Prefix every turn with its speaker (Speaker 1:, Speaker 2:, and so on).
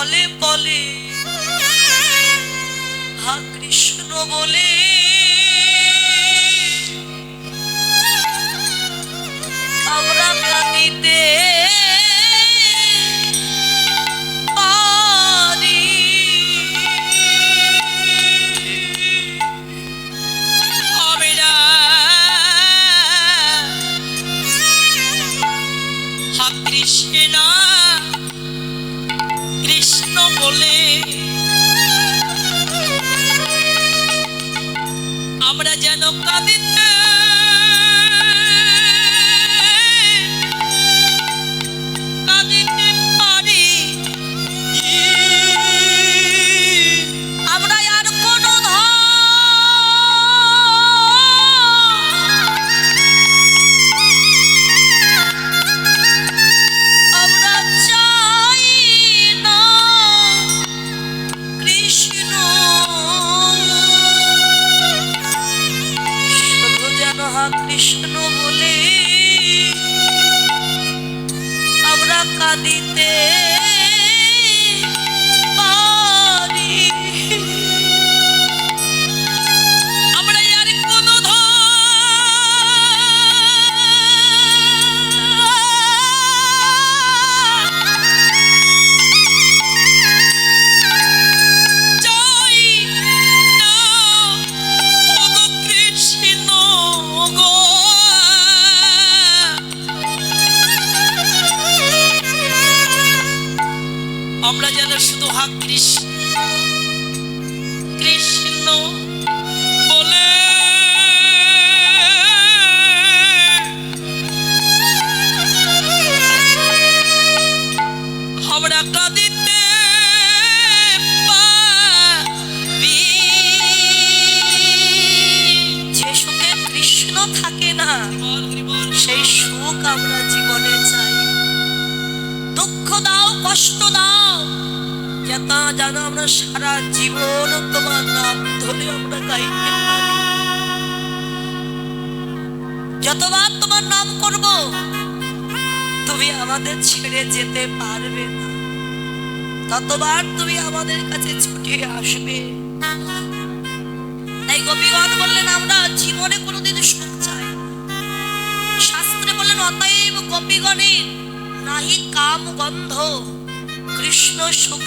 Speaker 1: বলে বলে হা কৃষ্ণ বলে আমরা কাঁদিতে পারি। আমরা হা কৃষ্ণ কৃষ্ণ বলে আমরা যেন কাঁদিতে কাঁদিতে পারি। আমরা আর কোনো আমরা চাই না কৃষ্ণ, শুধু যেন হা কৃষ্ণ বলে আমরা কাঁদিতে পারি। আমরা আর কোনো চাই না, ওগো কৃষ্ণ গো। আমরা যেন শুধু হা কৃষ্ণ কৃষ্ণ বলে আমরা কাঁদিতে পারি। যে সুখে কৃষ্ণ থাকে না সেই সুখ আমরা জীবনে চাই। দুঃখ দাও কষ্ট দাও যেন আমরা সারা জীবন তোমার নাম ধরে আমরা গাইতে পারি। যতবার তোমার নাম করব তুমি আমাদের ছেড়ে যেতে পারবে না, ততবার তুমি আমাদের কাছে ছুটে আসবে। তাই গোপীগণ বললেন আমরা জীবনে কোনোদিন সুখ চাই। শাস্ত্রে বললেন অতএব গোপীগণের নাহি কাম গন্ধ কৃষ্ণ সুখ